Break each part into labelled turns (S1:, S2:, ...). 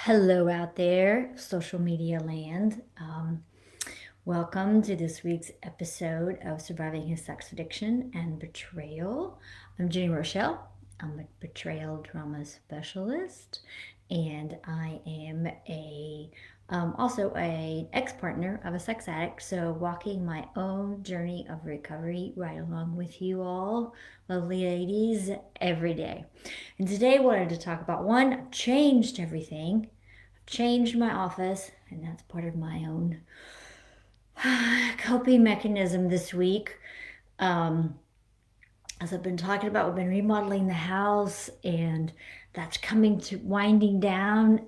S1: Hello out there, social media land. Welcome to this week's episode of Surviving His Sex Addiction and Betrayal. I'm Jenny Rochelle. I'm a betrayal trauma specialist, and I am also an ex-partner of a sex addict, so walking my own journey of recovery right along with you all, lovely ladies, every day. And today I wanted to talk about one, I've changed everything. I've changed my office, and that's part of my own coping mechanism this week. Um, as I've been talking about, we've been remodeling the house, and that's coming to winding down.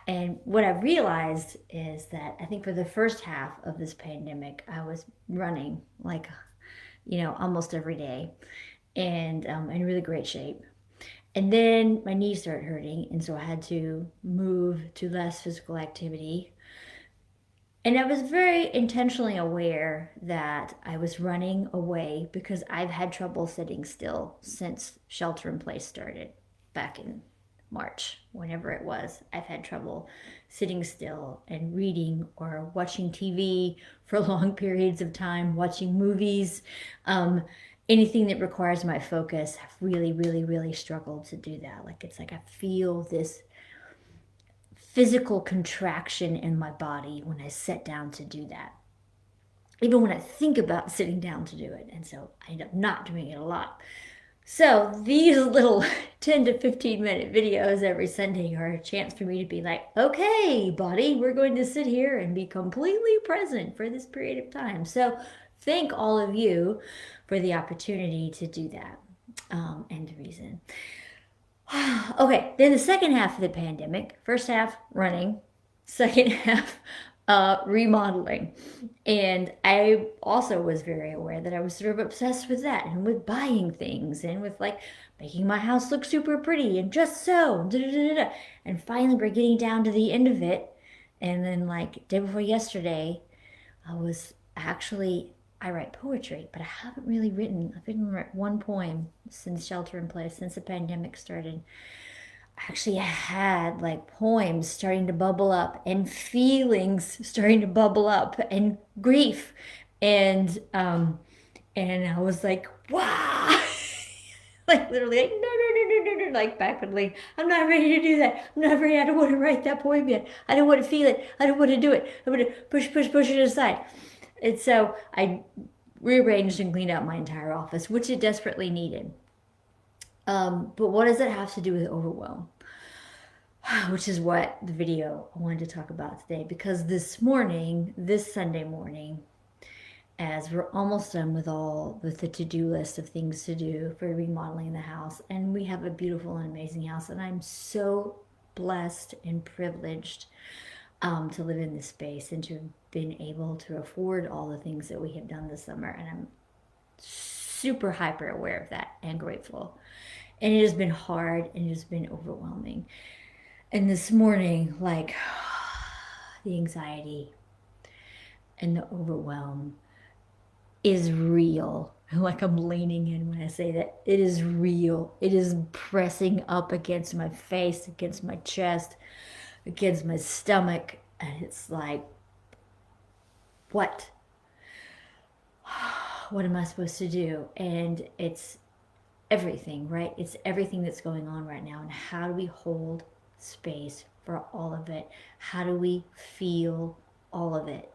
S1: And what I've realized is that I think for the first half of this pandemic, I was running like, almost every day, and in really great shape. And then my knees started hurting, and so I had to move to less physical activity. And I was very intentionally aware that I was running away because I've had trouble sitting still since shelter in place started back in March, whenever it was. I've had trouble sitting still and reading or watching TV for long periods of time, watching movies. Anything that requires my focus, I've really, really, really struggled to do that. It's like I feel this physical contraction in my body when I sit down to do that. Even when I think about sitting down to do it. And so I end up not doing it a lot. So these little 10 to 15-minute videos every Sunday are a chance for me to be like, okay, body, we're going to sit here and be completely present for this period of time. So thank all of you for the opportunity to do that. And the reason. Okay, then the second half of the pandemic, first half running, second half remodeling. And I also was very aware that I was sort of obsessed with that and with buying things and with like making my house look super pretty and just so. Da, da, da, da. And finally, we're getting down to the end of it. And then, like, day before yesterday, I was actually, I write poetry, but I haven't really written. I've written one poem since shelter in place, since the pandemic started. Actually, I had like poems starting to bubble up and feelings starting to bubble up and grief. And I was like, wow. Like literally like, no, like backwardly. I'm not ready to do that. I'm not ready. I don't want to write that poem yet. I don't want to feel it. I don't want to do it. I'm going to push it aside. And so I rearranged and cleaned out my entire office, which it desperately needed. But what does it have to do with overwhelm? Which is what the video I wanted to talk about today. Because this Sunday morning, as we're almost done with the to-do list of things to do for remodeling the house, and we have a beautiful and amazing house, and I'm so blessed and privileged to live in this space and to have been able to afford all the things that we have done this summer, and I'm super hyper aware of that and grateful. And it has been hard and it has been overwhelming. And this morning, like, the anxiety and the overwhelm is real. Like, I'm leaning in when I say that. It is real. It is pressing up against my face, against my chest, against my stomach. And it's like, what? What am I supposed to do? And it's everything, right? It's everything that's going on right now. And how do we hold space for all of it? How do we feel all of it?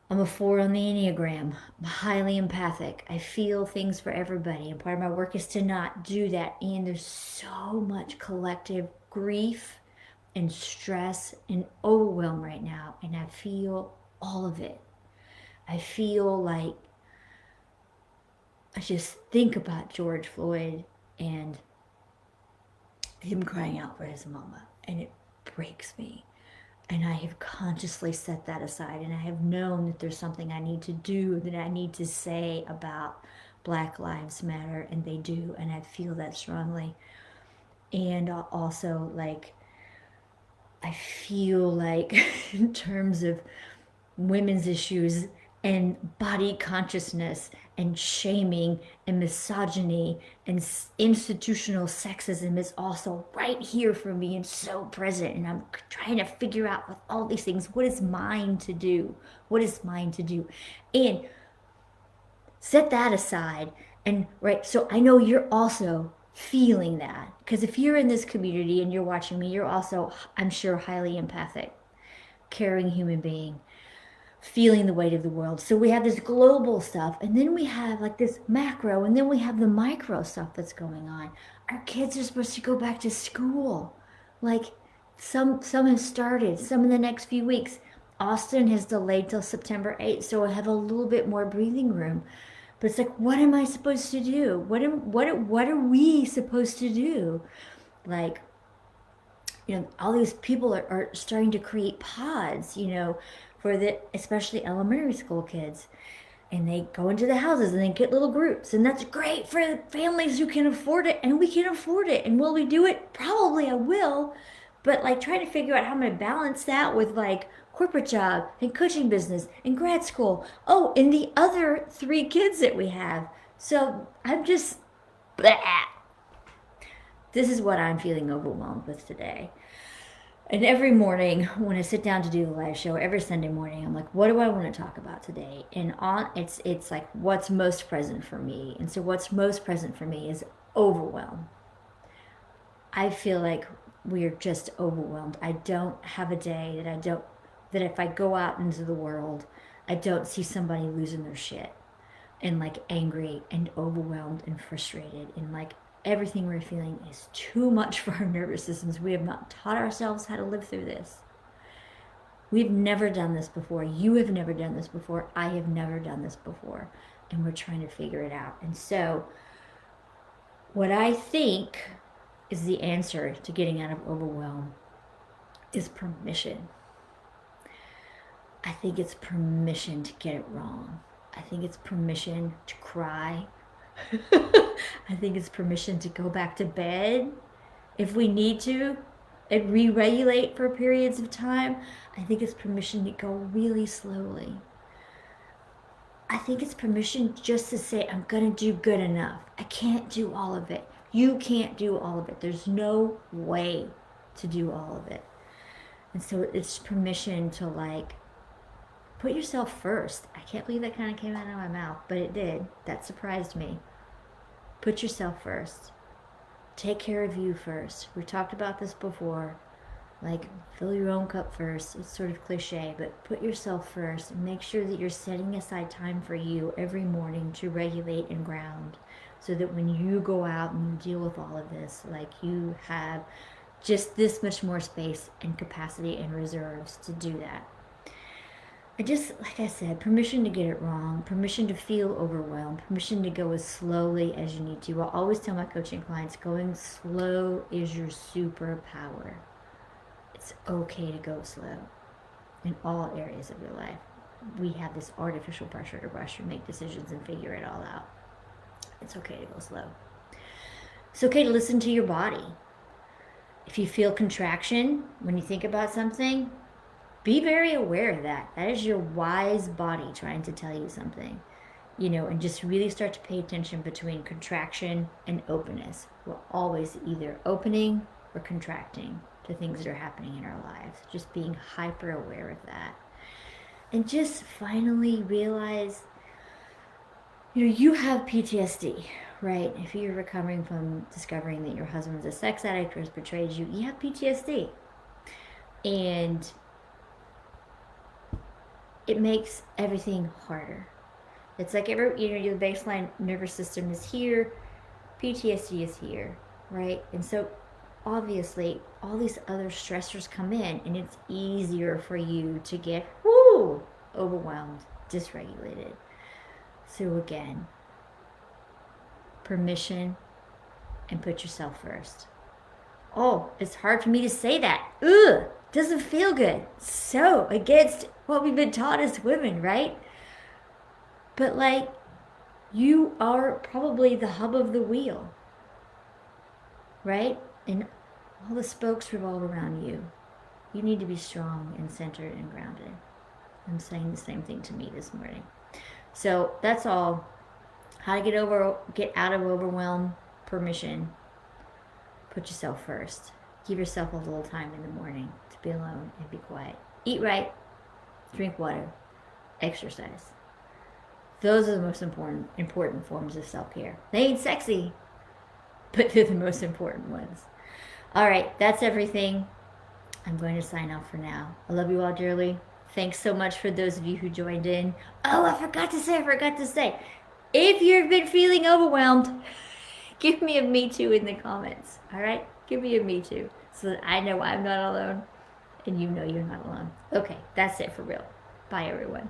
S1: I'm a 4 on the Enneagram. I'm highly empathic. I feel things for everybody. And part of my work is to not do that. And there's so much collective grief and stress and overwhelm right now. And I feel all of it. I feel like I just think about George Floyd and him crying out for his mama, and it breaks me. And I have consciously set that aside, and I have known that there's something I need to do, that I need to say about Black Lives Matter, and they do, and I feel that strongly. And also, like, I feel like in terms of women's issues and body consciousness and shaming and misogyny and institutional sexism is also right here for me and so present. And I'm trying to figure out with all these things, what is mine to do? What is mine to do? And set that aside. And right, so I know you're also feeling that, because if you're in this community and you're watching me, you're also, I'm sure, highly empathic, caring human being, feeling the weight of the world. So we have this global stuff, and then we have like this macro, and then we have the micro stuff that's going on. Our kids are supposed to go back to school. Like some have started, some in the next few weeks. Austin has delayed till September 8th, so I have a little bit more breathing room. But it's like, what am I supposed to do? What are we supposed to do? Like, all these people are starting to create pods, for the especially elementary school kids. And they go into the houses and they get little groups. And that's great for the families who can afford it. And we can afford it. And will we do it? Probably I will. But like trying to figure out how I'm going to balance that with like corporate job and coaching business and grad school. Oh, and the other 3 kids that we have. So I'm just, blah. This is what I'm feeling overwhelmed with today. And every morning when I sit down to do the live show, every Sunday morning, I'm like, what do I want to talk about today? And it's like what's most present for me. And so what's most present for me is overwhelm. I feel like we're just overwhelmed. I don't have a day that if I go out into the world, I don't see somebody losing their shit and like angry and overwhelmed and frustrated and like everything we're feeling is too much for our nervous systems. We have not taught ourselves how to live through this. We've never done this before. You have never done this before. I have never done this before. And we're trying to figure it out. And so what I think is the answer to getting out of overwhelm is permission. I think it's permission to get it wrong. I think it's permission to cry. I think it's permission to go back to bed if we need to and re-regulate for periods of time. I think it's permission to go really slowly. I think it's permission just to say, I'm going to do good enough. I can't do all of it. You can't do all of it. There's no way to do all of it. And so it's permission to like put yourself first. I can't believe that kind of came out of my mouth, but it did. That surprised me. Put yourself first. Take care of you first. We talked about this before. Like, fill your own cup first. It's sort of cliche, but put yourself first and make sure that you're setting aside time for you every morning to regulate and ground so that when you go out and you deal with all of this, like you have just this much more space and capacity and reserves to do that. I just, like I said, permission to get it wrong, permission to feel overwhelmed, permission to go as slowly as you need to. I always tell my coaching clients, going slow is your superpower. It's okay to go slow in all areas of your life. We have this artificial pressure to rush and make decisions and figure it all out. It's okay to go slow. It's okay to listen to your body. If you feel contraction when you think about something, be very aware of that. That is your wise body trying to tell you something, and just really start to pay attention between contraction and openness. We're always either opening or contracting to things that are happening in our lives. Just being hyper aware of that. And just finally realize, you have PTSD, right? If you're recovering from discovering that your husband was a sex addict or has betrayed you, you have PTSD. And it makes everything harder. It's like your baseline nervous system is here, PTSD is here, right? And so obviously all these other stressors come in and it's easier for you to get overwhelmed, dysregulated. So again, permission and put yourself first. Oh, it's hard for me to say that. Ugh, doesn't feel good. So against what we've been taught as women, right? But like, you are probably the hub of the wheel, right? And all the spokes revolve around you. You need to be strong and centered and grounded. I'm saying the same thing to me this morning. So that's all. How to get out of overwhelm. Permission. Put yourself first. Give yourself a little time in the morning to be alone and be quiet. Eat right. Drink water. Exercise. Those are the most important forms of self-care. They ain't sexy, but they're the most important ones. All right, that's everything. I'm going to sign off for now. I love you all dearly. Thanks so much for those of you who joined in. Oh, I forgot to say. If you've been feeling overwhelmed, give me a me too in the comments. All right? Give me a me too so that I know I'm not alone and you know you're not alone. Okay, that's it for real. Bye, everyone.